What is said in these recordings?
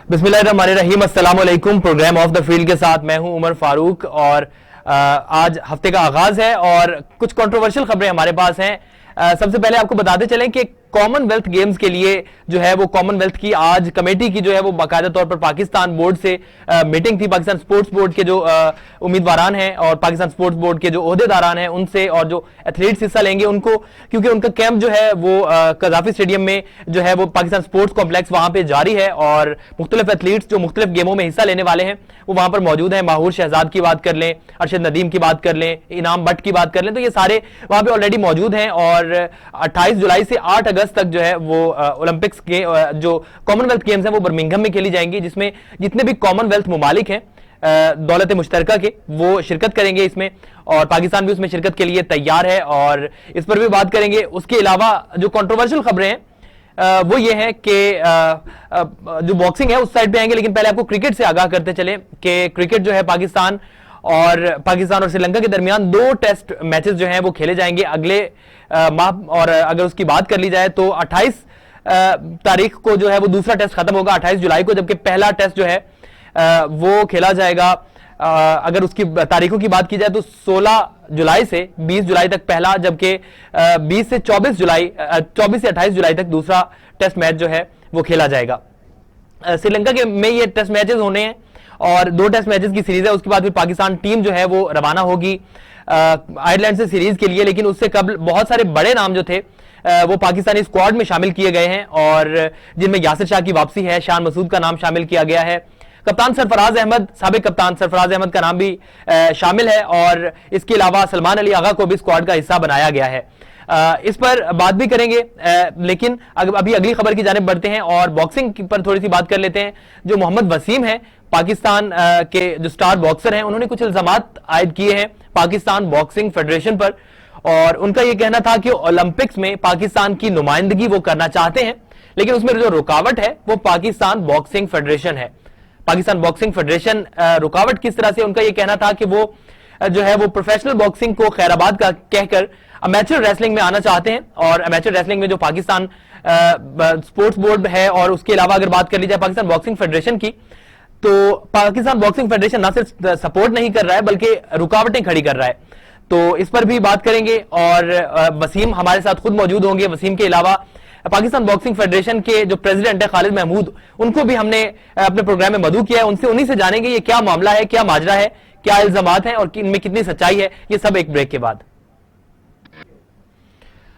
बिस्मिल्लाहिर्रहमानिर्रहीम, अस्सलाम वालेकुम। प्रोग्राम ऑफ द फील्ड के साथ मैं हूं उमर फारूक और आज हफ्ते का आगाज है और कुछ कंट्रोवर्शियल खबरें हमारे पास हैं। सबसे पहले आपको बताते चलें कि कॉमनवेल्थ गेम्स के लिए जो है वो कॉमनवेल्थ की आज कमेटी की जो है वो बाकायदा तौर पर पाकिस्तान बोर्ड से मीटिंग थी। पाकिस्तान स्पोर्ट्स बोर्ड के जो उम्मीदवारान हैं और पाकिस्तान स्पोर्ट्स बोर्ड के जो ओहदेदारान हैं उनसे और जो एथलीट्स हिस्सा लेंगे उनको, क्योंकि उनका कैंप जो है वो कजाफी स्टेडियम में जो है वो पाकिस्तान स्पोर्ट्स कॉम्प्लेक्स वहां पे जारी है और मुख्तलिफ एथलीट्स जो मुख्तलिफ गेमों में हिस्सा लेने वाले हैं वो वहां पर मौजूद हैं। माहूर शहजाद की बात कर लें, अरशद नदीम की बात कर लें, इनाम भट्ट की बात कर लें, तो ये सारे वहां पे ऑलरेडी मौजूद हैं और 28 जुलाई से 8 अगस्त तक जो है वो ओलंपिक्स के जो कॉमनवेल्थ गेम्स हैं वो बर्मिंघम में खेली जाएंगी, जिसमें जितने भी कॉमनवेल्थ मुमालिक हैं दौलत मुश्तरका के वो शिरकत करेंगे इसमें और पाकिस्तान भी उसमें शिरकत के लिए तैयार है और इस पर भी बात करेंगे। उसके अलावा जो कंट्रोवर्शियल खबरें हैं वो ये है कि जो बॉक्सिंग है उस साइड पे आएंगे, लेकिन पहले आपको क्रिकेट से आगाह करते चले कि क्रिकेट जो है पाकिस्तान और श्रीलंका के दरमियान 2 टेस्ट मैचेस जो हैं वो खेले जाएंगे अगले माह। और अगर उसकी बात कर ली जाए तो 28 तारीख को जो है वो दूसरा टेस्ट खत्म होगा, 28 जुलाई को, जबकि पहला टेस्ट जो है वो खेला जाएगा। अगर उसकी तारीखों की बात की जाए तो 16 जुलाई से 20 जुलाई तक पहला, जबकि 20 से 24 से 28 जुलाई तक दूसरा टेस्ट मैच जो है वो खेला जाएगा। श्रीलंका के में ये टेस्ट मैचेस होने हैं और 2 टेस्ट मैचेस की सीरीज है। उसके बाद फिर पाकिस्तान टीम जो है वो रवाना होगी आयरलैंड से सीरीज के लिए, लेकिन उससे कबल बहुत सारे बड़े नाम जो थे वो पाकिस्तानी स्क्वाड में शामिल किए गए हैं और जिनमें यासिर शाह की वापसी है, शान मसूद का नाम शामिल किया गया है, कप्तान सरफराज अहमद, साबिक कप्तान सरफराज अहमद का नाम भी शामिल है और इसके अलावा सलमान अली आगा को भी स्क्वाड का हिस्सा बनाया गया है। इस पर बात भी करेंगे, लेकिन अभी अगली खबर की जानिब बढ़ते हैं और बॉक्सिंग पर थोड़ी सी बात कर लेते हैं। जो मोहम्मद वसीम है पाकिस्तान के जो स्टार बॉक्सर हैं, उन्होंने कुछ इल्जामात आयद किए हैं पाकिस्तान बॉक्सिंग फेडरेशन पर और उनका यह कहना था कि ओलंपिक्स में पाकिस्तान की नुमाइंदगी वो करना चाहते हैं, लेकिन उसमें जो रुकावट है वो पाकिस्तान बॉक्सिंग फेडरेशन है। पाकिस्तान बॉक्सिंग फेडरेशन रुकावट किस तरह से, उनका यह कहना था कि वो जो है वो प्रोफेशनल बॉक्सिंग को खैराबाद का कहकर अमेचर रेसलिंग में आना चाहते हैं और अमेचर रेसलिंग में जो पाकिस्तान स्पोर्ट्स बोर्ड है और उसके अलावा अगर बात कर ली जाए पाकिस्तान बॉक्सिंग फेडरेशन की, तो पाकिस्तान बॉक्सिंग फेडरेशन ना सिर्फ सपोर्ट नहीं कर रहा है बल्कि रुकावटें खड़ी कर रहा है। तो इस पर भी बात करेंगे और वसीम हमारे साथ खुद मौजूद होंगे। वसीम के अलावा पाकिस्तान बॉक्सिंग फेडरेशन के जो प्रेसिडेंट है खालिद महमूद, उनको भी हमने अपने प्रोग्राम में मदऊ किया है। उन्हीं से जानेंगे ये क्या मामला है, क्या माजरा है, क्या इल्जामात हैं और इनमें कितनी सच्चाई है, ये सब एक ब्रेक के बाद।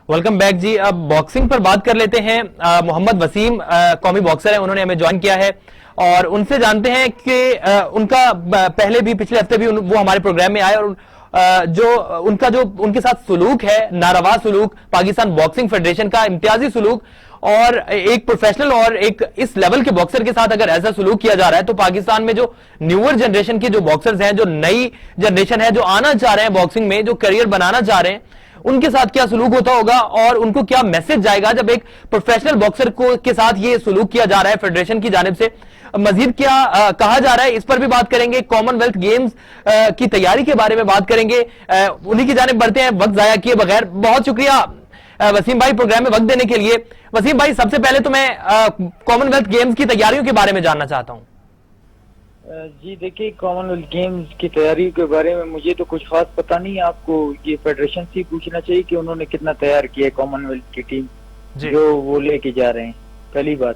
वेलकम बैक जी। अब बॉक्सिंग पर बात कर लेते हैं। मोहम्मद वसीम कौमी बॉक्सर है, उन्होंने हमें ज्वाइन किया है और उनसे जानते हैं कि उनका पहले भी पिछले हफ्ते भी वो हमारे प्रोग्राम में आए और जो उनके साथ सुलूक है, नारवा सुलूक, पाकिस्तान बॉक्सिंग फेडरेशन का इम्तियाजी सुलूक और एक प्रोफेशनल और एक इस लेवल के बॉक्सर के साथ अगर ऐसा सुलूक किया जा रहा है तो पाकिस्तान में जो न्यूअर जनरेशन के जो बॉक्सर्स हैं, जो नई जनरेशन है, जो आना चाह रहे हैं बॉक्सिंग में, जो करियर बनाना चाह रहे हैं, उनके साथ क्या सुलूक होता होगा और उनको क्या मैसेज जाएगा जब एक प्रोफेशनल बॉक्सर के साथ ये सुलूक किया जा रहा है फेडरेशन की जानिब से। मजीद क्या कहा जा रहा है, इस पर भी बात करेंगे। कॉमनवेल्थ गेम्स की तैयारी के बारे में बात करेंगे। उन्हीं की जानिब बढ़ते हैं वक्त जाया किए बगैर। बहुत शुक्रिया वसीम भाई प्रोग्राम में वक्त देने के लिए। वसीम भाई, सबसे पहले तो मैं कॉमनवेल्थ गेम्स की तैयारियों के बारे में जानना चाहता हूं। जी देखिए, कॉमनवेल्थ गेम्स की तैयारी के बारे में मुझे तो कुछ खास पता नहीं है। आपको ये फेडरेशन से पूछना चाहिए कि उन्होंने कितना तैयार किया है कॉमनवेल्थ की टीम जो वो लेके जा रहे हैं, पहली बात।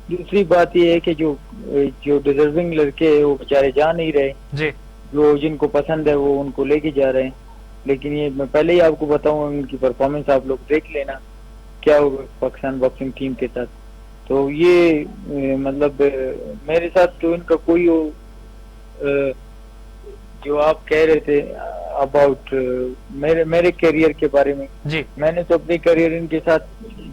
दूसरी बात ये है कि जो डिजर्विंग लड़के हैं वो बेचारे जा नहीं रहे जी, जो जिनको पसंद है वो उनको लेके जा रहे हैं। लेकिन ये मैं पहले ही आपको बताऊं, उनकी परफॉर्मेंस आप लोग देख लेना क्या होगा पाकिस्तान बॉक्सिंग टीम के साथ। तो ये मतलब मेरे साथ तो इनका कोई जो आप कह रहे थे अबाउट मेरे करियर के बारे में जी, मैंने तो अपनी करियर इनके साथ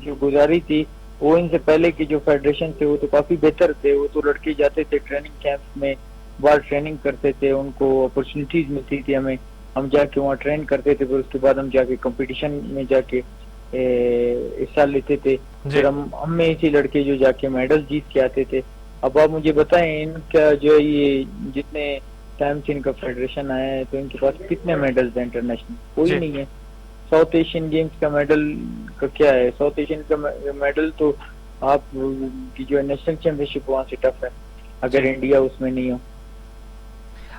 जो गुजारी थी वो इनसे पहले की जो फेडरेशन थे वो तो काफी बेहतर थे। वो तो लड़के जाते थे ट्रेनिंग कैंप में, बाहर ट्रेनिंग करते थे, उनको अपॉर्चुनिटीज मिलती थी, हम जाके वहाँ ट्रेन करते थे, फिर उसके बाद हम जाके कंपटीशन में जाके हिस्सा लेते थे। फिर हम में इसी लड़के जो जाके मेडल जीत के आते थे। अब आप मुझे बताएं, इनका जो है ये जितने टाइम से इनका फेडरेशन आया है तो इनके पास कितने मेडल्स हैं इंटरनेशनल? कोई नहीं है। साउथ एशियन गेम्स का मेडल का क्या है? साउथ एशियन का मेडल तो आप की जो नेशनल चैंपियनशिप वहाँ से टफ है। अगर इंडिया उसमें नहीं हो।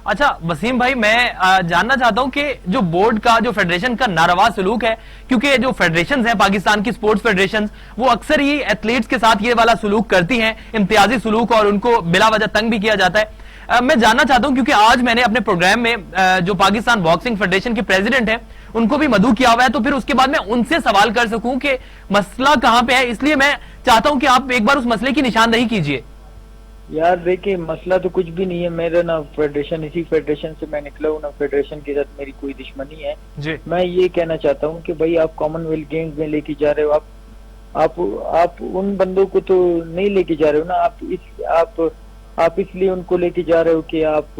अच्छा वसीम भाई, मैं जानना चाहता हूं कि जो बोर्ड का, जो फेडरेशन का नारवा सलूक है, क्योंकि जो फेडरेशन है पाकिस्तान की स्पोर्ट्स फेडरेशन, वो अक्सर ही एथलीट्स के साथ ये वाला सलूक करती हैं, इम्तियाजी सलूक, और उनको बिला वजह तंग भी किया जाता है। मैं जानना चाहता हूं, क्योंकि आज मैंने अपने प्रोग्राम में जो पाकिस्तान बॉक्सिंग फेडरेशन के प्रेसिडेंट है उनको भी मदऊ किया हुआ है, तो फिर उसके बाद मैं उनसे सवाल कर सकूं कि मसला कहां पे है, इसलिए मैं चाहता हूं कि आप एक बार उस मसले की निशानदही कीजिए। यार देखिए, मसला तो कुछ भी नहीं है। मेरा ना फेडरेशन, इसी फेडरेशन से मैं निकला हूँ ना, फेडरेशन के साथ मेरी कोई दुश्मनी है जी। मैं ये कहना चाहता हूँ कि भाई आप कॉमनवेल्थ गेम्स में लेके जा रहे हो, आप उन बंदों को तो नहीं लेके जा रहे हो ना, आप इसलिए उनको लेके जा रहे हो कि आप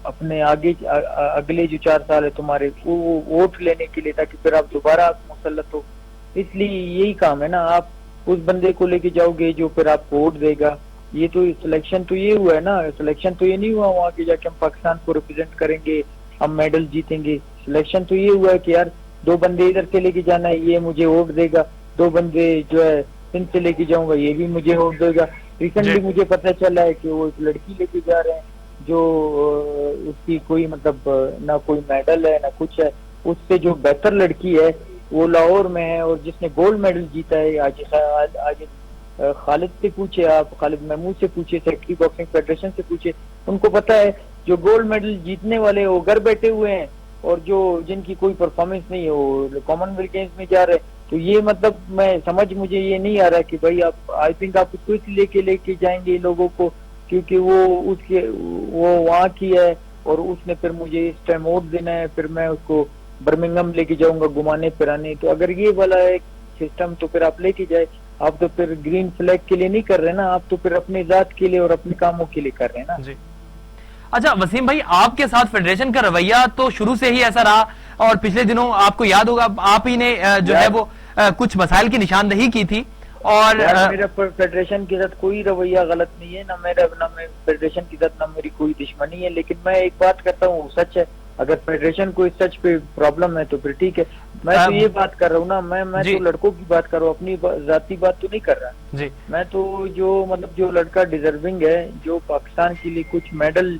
अपने अगले जो 4 साल है तुम्हारे, वो वोट लेने के लिए, ताकि फिर आप दोबारा मुसल्लत हो। इसलिए यही काम है ना, आप उस बंदे को लेके जाओगे जो फिर आपको वोट देगा। ये तो सिलेक्शन तो ये हुआ है ना, सिलेक्शन तो ये नहीं हुआ वहाँ के जाके हम पाकिस्तान को रिप्रेजेंट करेंगे, हम मेडल जीतेंगे। सिलेक्शन तो ये हुआ है कि यार 2 बंदे इधर से लेके जाना है, ये मुझे वोट देगा, 2 बंदे जो है इनसे लेके जाऊंगा, ये भी मुझे वोट देगा। रिसेंटली मुझे पता चला है कि वो एक लड़की लेके जा रहे हैं जो उसकी कोई मतलब ना कोई मेडल है ना कुछ है, उससे जो बेहतर लड़की है वो लाहौर में है, और जिसने गोल्ड मेडल जीता है। आज खालिद से पूछे, आप खालिद महमूद से पूछे, सेक्रेटरी बॉक्सिंग फेडरेशन से पूछे, उनको पता है जो गोल्ड मेडल जीतने वाले वो घर बैठे हुए हैं, और जो जिनकी कोई परफॉर्मेंस नहीं है वो कॉमनवेल्थ गेम्स में जा रहे हैं। तो ये मतलब मुझे ये नहीं आ रहा कि भाई आप, आई थिंक आप उसको इसलिए लेके जाएंगे लोगों को क्योंकि वो वहाँ की है, और उसने फिर मुझे इस टाइम वोट देना है, फिर मैं उसको बर्मिंघम लेके जाऊंगा घुमाने फिराने। तो अगर ये वाला एक सिस्टम, तो फिर आप लेके जाए। आप तो फिर ग्रीन फ्लैग के लिए नहीं कर रहे ना, आप तो फिर अपनी जात के लिए और अपने कामों के लिए कर रहे हैं ना जी। अच्छा वसीम भाई, आपके साथ फेडरेशन का रवैया तो शुरू से ही ऐसा रहा, और पिछले दिनों आपको याद होगा आप ही ने जो है वो कुछ मसाइल की निशानदही की थी। और मेरा फेडरेशन के साथ कोई रवैया गलत नहीं है ना, फेडरेशन के साथ ना मेरी कोई दुश्मनी है। लेकिन मैं एक बात करता हूँ, सच है, अगर फेडरेशन को इस सच पे प्रॉब्लम है तो फिर ठीक है। मैं तो ये बात कर रहा हूँ ना, मैं तो लड़कों की बात कर रहा हूँ, अपनी जाती बात तो नहीं कर रहा जी। मैं तो जो लड़का डिजर्विंग है, जो पाकिस्तान के लिए कुछ मेडल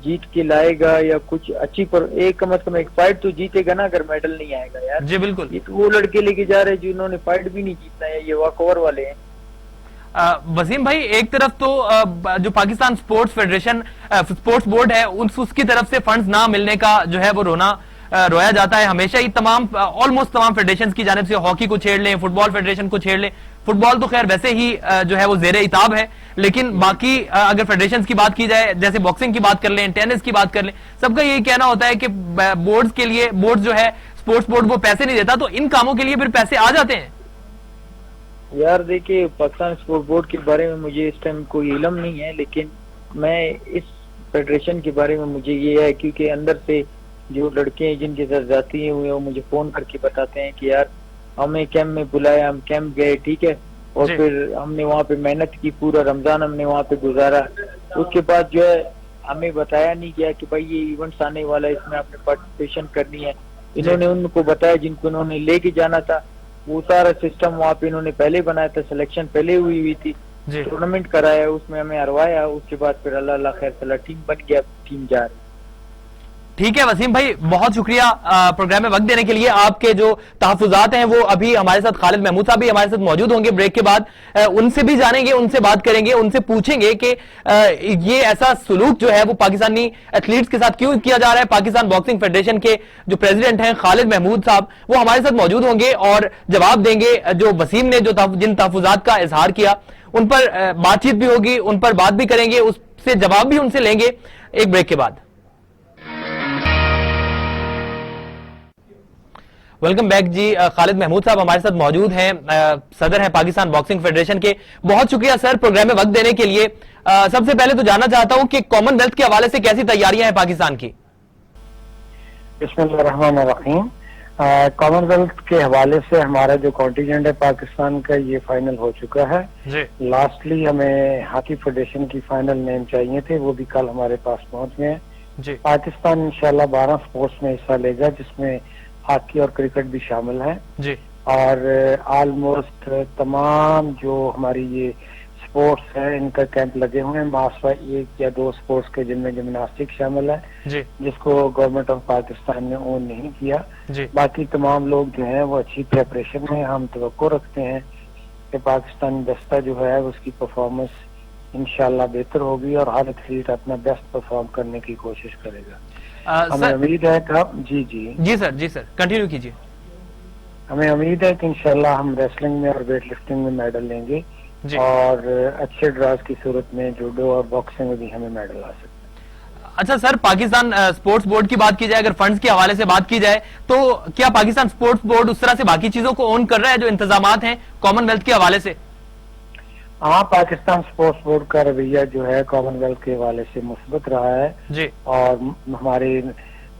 जीत के लाएगा या कुछ अच्छी पर एक कम से कम एक फाइट तो जीतेगा ना, अगर मेडल नहीं आएगा यार जी। बिल्कुल, ये तो वो लड़के लेके जा रहे हैं जिन्होंने फाइट भी नहीं जीतना है, ये वॉकओवर वाले हैं। वसीम भाई, एक तरफ तो जो Pakistan sports federation sports board है उसकी तरफ से फंड्स ना मिलने का जो है वो रोया जाता है हमेशा ही, ऑलमोस्ट तमाम फेडरेशन की जानिब से। हॉकी को छेड़ लें, फुटबॉल फेडरेशन को छेड़ लें, फुटबॉल तो खैर वैसे ही जो है वो जेरे इताब है, लेकिन बाकी अगर फेडरेशन की बात की जाए, जैसे बॉक्सिंग की बात कर लें, टेनिस की बात कर लें, सबका यही कहना होता है कि बोर्ड के लिए, बोर्ड जो है स्पोर्ट्स बोर्ड वो पैसे नहीं देता, तो इन कामों के लिए फिर पैसे आ जाते हैं। यार देखिए, पाकिस्तान स्पोर्ट्स बोर्ड के बारे में मुझे इस टाइम कोई इल्म नहीं है, लेकिन मैं इस फेडरेशन के बारे में मुझे ये है क्योंकि अंदर से जो लड़के हैं जिनके साथ जाती हुए हैं वो मुझे फोन करके बताते हैं कि यार हमें कैंप में बुलाया, हम कैंप गए, ठीक है, और फिर हमने वहाँ पे मेहनत की, पूरा रमजान हमने वहाँ पे गुजारा। उसके बाद जो है हमें बताया नहीं गया कि भाई ये इवेंट्स आने वाला है, इसमें आपने पार्टिसिपेशन करनी है। इन्होंने उनको बताया जिनको इन्होंने लेके जाना था, वो सारा सिस्टम वहाँ पे इन्होंने पहले बनाया था, सिलेक्शन पहले हुई थी, टूर्नामेंट कराया, उसमें हमें हरवाया। उसके बाद फिर अल्लाह खैर सला टीम बन गया, टीम जा रही। ठीक है वसीम भाई, बहुत शुक्रिया प्रोग्राम में वक्त देने के लिए। आपके जो तहफुजात हैं वो अभी हमारे साथ खालिद महमूद साहब भी हमारे साथ मौजूद होंगे ब्रेक के बाद, उनसे भी जानेंगे, उनसे बात करेंगे, उनसे पूछेंगे कि ये ऐसा सुलूक जो है वो पाकिस्तानी एथलीट्स के साथ क्यों किया जा रहा है। पाकिस्तान बॉक्सिंग फेडरेशन के जो प्रेसिडेंट हैं खालिद महमूद साहब, वो हमारे साथ मौजूद होंगे और जवाब देंगे। जो वसीम ने जिन तहफुजात का इजहार किया उन पर बातचीत भी होगी, उन पर बात भी करेंगे, उससे जवाब भी उनसे लेंगे एक ब्रेक के बाद। वेलकम बैक जी। खालिद महमूद साहब हमारे साथ मौजूद हैं, सदर हैं पाकिस्तान बॉक्सिंग फेडरेशन के। बहुत शुक्रिया सर प्रोग्राम में वक्त देने के लिए। सबसे पहले तो जानना चाहता हूं कि कॉमनवेल्थ के हवाले से कैसी तैयारियां हैं पाकिस्तान की। बिस्मिल्लाहिर्रहमानिर्रहीम। कॉमनवेल्थ के हवाले से हमारा जो कॉन्टिजेंट है पाकिस्तान का, ये फाइनल हो चुका है। लास्टली हमें हॉकी फेडरेशन की फाइनल नेम चाहिए थे, वो भी कल हमारे पास पहुंच गए हैं। पाकिस्तान इंशाल्लाह 12 स्पोर्ट्स में हिस्सा लेगा, जिसमें हॉकी और क्रिकेट भी शामिल है जी। और ऑलमोस्ट तमाम जो हमारी ये स्पोर्ट्स है इनका कैंप लगे हुए हैं, मास्टर 1 या 2 स्पोर्ट्स के जिनमें जिम्नास्टिक शामिल है जिसको गवर्नमेंट ऑफ पाकिस्तान ने ओन नहीं किया। बाकी तमाम लोग जो हैं वो अच्छी प्रेपरेशन में, हम तवक्को रखते हैं कि पाकिस्तानी दस्ता जो है उसकी परफॉर्मेंस इंशाल्लाह बेहतर होगी और हर एथलीट अपना बेस्ट परफॉर्म करने की कोशिश करेगा। हमें उम्मीद है कि जी सर कंटिन्यू कीजिए। हमें उम्मीद है कि इंशाल्लाह हम रेसलिंग में और वेट लिफ्टिंग में मेडल लेंगे और अच्छे ड्रॉज की सूरत में जूडो और बॉक्सिंग में भी हमें मेडल आ सकते हैं। अच्छा सर, पाकिस्तान स्पोर्ट्स बोर्ड की बात की जाए, अगर फंड्स के हवाले से बात की जाए, तो क्या पाकिस्तान स्पोर्ट्स बोर्ड उस तरह से बाकी चीजों को ओन कर रहा है जो इंतजामात हैं कॉमनवेल्थ के हवाले से? हाँ, पाकिस्तान स्पोर्ट्स बोर्ड का रवैया जो है कॉमनवेल्थ के हवाले से मुस्बत रहा है और हमारी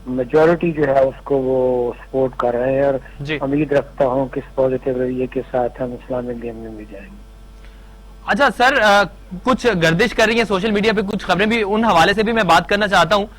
मेजॉरिटी जो है उसको वो सपोर्ट कर रहे हैं और उम्मीद रखता हूँ कि इस पॉजिटिव रवैये के साथ हम इस्लामिक गेम में भी जाएंगे। अच्छा सर, कुछ गर्दिश कर रही है सोशल मीडिया पे कुछ खबरें भी, उन हवाले से भी मैं बात करना चाहता हूँ।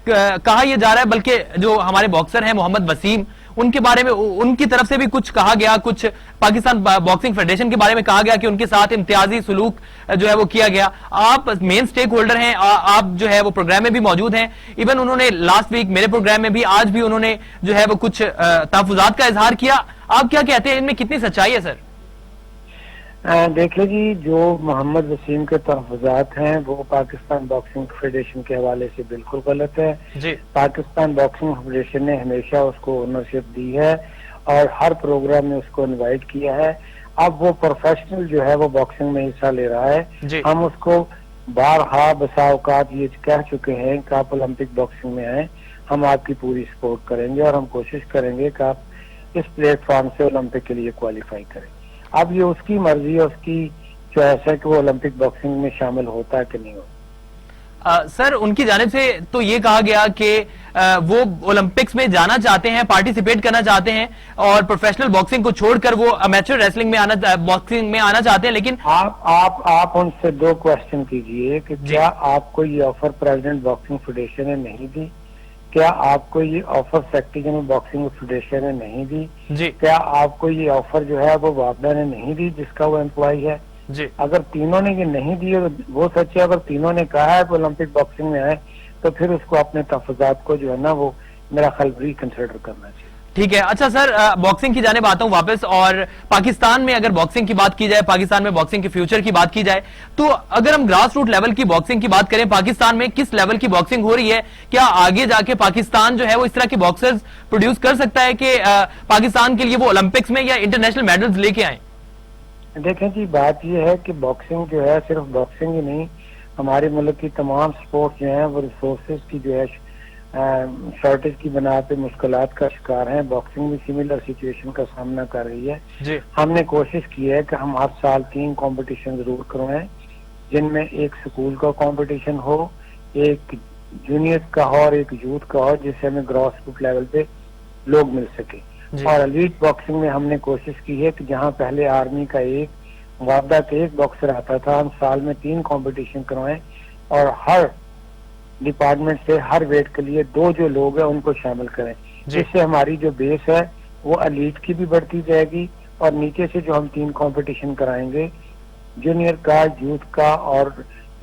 कहा यह जा रहा है, बल्कि जो हमारे बॉक्सर हैं मोहम्मद वसीम, उनके बारे में उनकी तरफ से भी कुछ कहा गया, कुछ पाकिस्तान बॉक्सिंग फेडरेशन के बारे में कहा गया कि उनके साथ इम्तियाजी सुलूक जो है वो किया गया। आप मेन स्टेक होल्डर हैं, आप जो है वो प्रोग्राम में भी मौजूद हैं। इवन उन्होंने लास्ट वीक मेरे प्रोग्राम में भी, आज भी उन्होंने जो है वो कुछ तहफुजात का इजहार किया। आप क्या कहते हैं, इनमें कितनी सच्चाई है सर? देखिए जी, जो मोहम्मद वसीम के तहफुजात हैं वो पाकिस्तान बॉक्सिंग फेडरेशन के हवाले से बिल्कुल गलत है। पाकिस्तान बॉक्सिंग फेडरेशन ने हमेशा उसको ओनरशिप दी है और हर प्रोग्राम में उसको इनवाइट किया है। अब वो प्रोफेशनल जो है वो बॉक्सिंग में हिस्सा ले रहा है। हम उसको बारहा बसाओकात ये कह चुके हैं कि आप ओलंपिक बॉक्सिंग में आए, हम आपकी पूरी सपोर्ट करेंगे और हम कोशिश करेंगे कि आप इस प्लेटफॉर्म से ओलंपिक के लिए क्वालिफाई करें। अब ये उसकी मर्जी है, उसकी चॉइस है कि वो ओलंपिक बॉक्सिंग में शामिल होता है कि नहीं होता। सर, उनकी जानिब से तो ये कहा गया कि वो ओलंपिक्स में जाना चाहते हैं, पार्टिसिपेट करना चाहते हैं और प्रोफेशनल बॉक्सिंग को छोड़कर वो अमेचर रेसलिंग में बॉक्सिंग में आना चाहते हैं। लेकिन आप उनसे 2 क्वेश्चन कीजिए कि क्या आपको ये ऑफर प्रेसिडेंट बॉक्सिंग फेडरेशन ने नहीं दी? क्या आपको ये ऑफर सेक्रेटरी बॉक्सिंग फेडरेशन ने नहीं दी? क्या आपको ये ऑफर जो है वो वापडा ने नहीं दी जिसका वो एम्प्लॉय है? अगर तीनों ने ये नहीं दी वो सच है। अगर तीनों ने कहा है ओलंपिक बॉक्सिंग में आए तो फिर उसको अपने तहफुजात को जो है ना वो मेरा ख्याल रिकंसिडर करना चाहिए। ठीक है। अच्छा सर, बॉक्सिंग की जाने आता हूं वापस, और पाकिस्तान में अगर बॉक्सिंग की बात की जाए, पाकिस्तान में बॉक्सिंग के फ्यूचर की बात की जाए, तो अगर हम ग्रास रूट लेवल की बॉक्सिंग की बात करें, पाकिस्तान में किस लेवल की बॉक्सिंग हो रही है? क्या आगे जाके पाकिस्तान जो है वो इस तरह के बॉक्सर्स प्रोड्यूस कर सकता है कि पाकिस्तान के लिए वो ओलंपिक्स में या इंटरनेशनल मेडल्स लेके आए? देखें जी, बात यह है कि बॉक्सिंग जो है सिर्फ बॉक्सिंग ही नहीं, हमारे मुल्क की तमाम स्पोर्ट्स जो है वो रिसोर्सेज की जो है शॉर्टेज की बना पे मुश्किलात का शिकार हैं। बॉक्सिंग भी सिमिलर सिचुएशन का सामना कर रही है। हमने कोशिश की है कि हम हर साल 3 कंपटीशन जरूर करवाएं, जिनमें एक स्कूल का कंपटीशन हो, एक जूनियर का हो और एक यूथ का हो, जिससे हमें ग्रॉस रूट लेवल पे लोग मिल सके। और एलीट बॉक्सिंग में हमने कोशिश की है कि जहाँ पहले आर्मी का एक, वापडा का एक बॉक्सर आता था, हम साल में 3 कंपटीशन करवाएं और हर डिपार्टमेंट से हर वेट के लिए 2 जो लोग हैं उनको शामिल करें, जिससे हमारी जो बेस है वो एलीट की भी बढ़ती जाएगी और नीचे से जो हम 3 कंपटीशन कराएंगे, जूनियर का, यूथ का और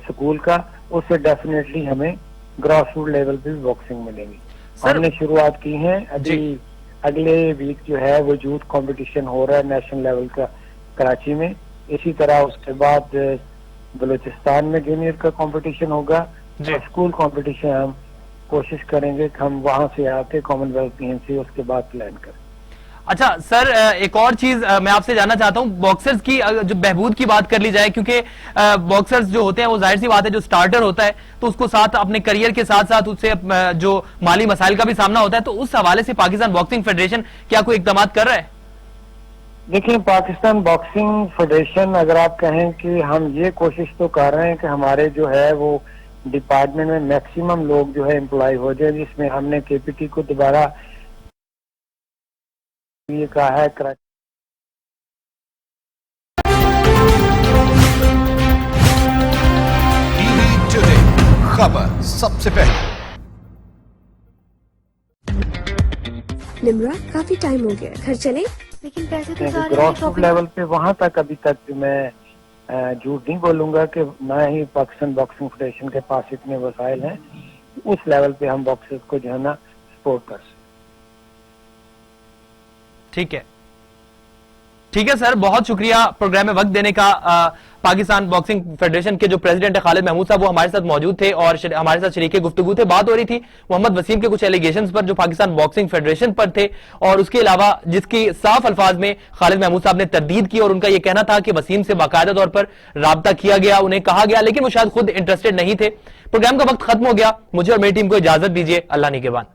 स्कूल का, उससे डेफिनेटली हमें ग्रास रूट लेवल पे भी बॉक्सिंग मिलेगी। हमने शुरुआत की है। अभी अगले वीक जो है वो यूथ कंपटीशन हो रहा है नेशनल लेवल का कराची में। इसी तरह उसके बाद बलूचिस्तान में जूनियर का कंपटीशन होगा और स्कूल कंपटीशन हम कोशिश करेंगे कि हम वहां से आके कॉमनवेल्थ गेम से उसके बाद प्लान करें। अच्छा सर, एक और चीज मैं आपसे जानना चाहता हूं, बॉक्सर्स की जो बहबूद की बात कर ली जाए, क्योंकि बॉक्सर्स जो होते हैं वो जाहिर सी बात है जो स्टार्टर होता है तो उसको साथ अपने करियर के साथ साथ उससे जो माली मसाइल का भी सामना होता है, तो उस हवाले से पाकिस्तान बॉक्सिंग फेडरेशन क्या कोई इकदाम कर रहा है? देखिए, पाकिस्तान बॉक्सिंग फेडरेशन, अगर आप कहें कि हम ये कोशिश तो कर रहे हैं कि हमारे जो है वो डिपार्टमेंट में मैक्सिमम लोग जो है एम्प्लॉय हो जाए, जिसमें हमने केपीटी को दोबारा ये कहा है टीवी टुडे खबर सबसे पहले। निम्रा, काफी टाइम हो गया, घर चले? लेकिन पैसे तो ग्रॉस रूट लेवल पे वहां तक अभी तक मैं झूठ नहीं बोलूंगा कि ना ही पाकिस्तान बॉक्सिंग फेडरेशन के पास इतने वसाइल हैं, उस लेवल पे हम बॉक्सर्स को जो है ना सपोर्ट कर सकते। ठीक है सर, बहुत शुक्रिया प्रोग्राम में वक्त देने का। पाकिस्तान बॉक्सिंग फेडरेशन के जो प्रेसिडेंट है खालिद महमूद साहब, वो हमारे साथ मौजूद थे और हमारे साथ शरीके गुफ्तगू थे। बात हो रही थी मोहम्मद वसीम के कुछ एलिगेशंस पर जो पाकिस्तान बॉक्सिंग फेडरेशन पर थे, और उसके अलावा जिसकी साफ अल्फाज में खालिद महमूद साहब ने तरदीद की, और उनका यह कहना था कि वसीम से बाकायदा तौर पर राब्ता किया गया, उन्हें कहा गया, लेकिन वो शायद खुद इंटरेस्टेड नहीं थे। प्रोग्राम का वक्त खत्म हो गया, मुझे और मेरी टीम को इजाजत दीजिए। अल्लाह निगहबान।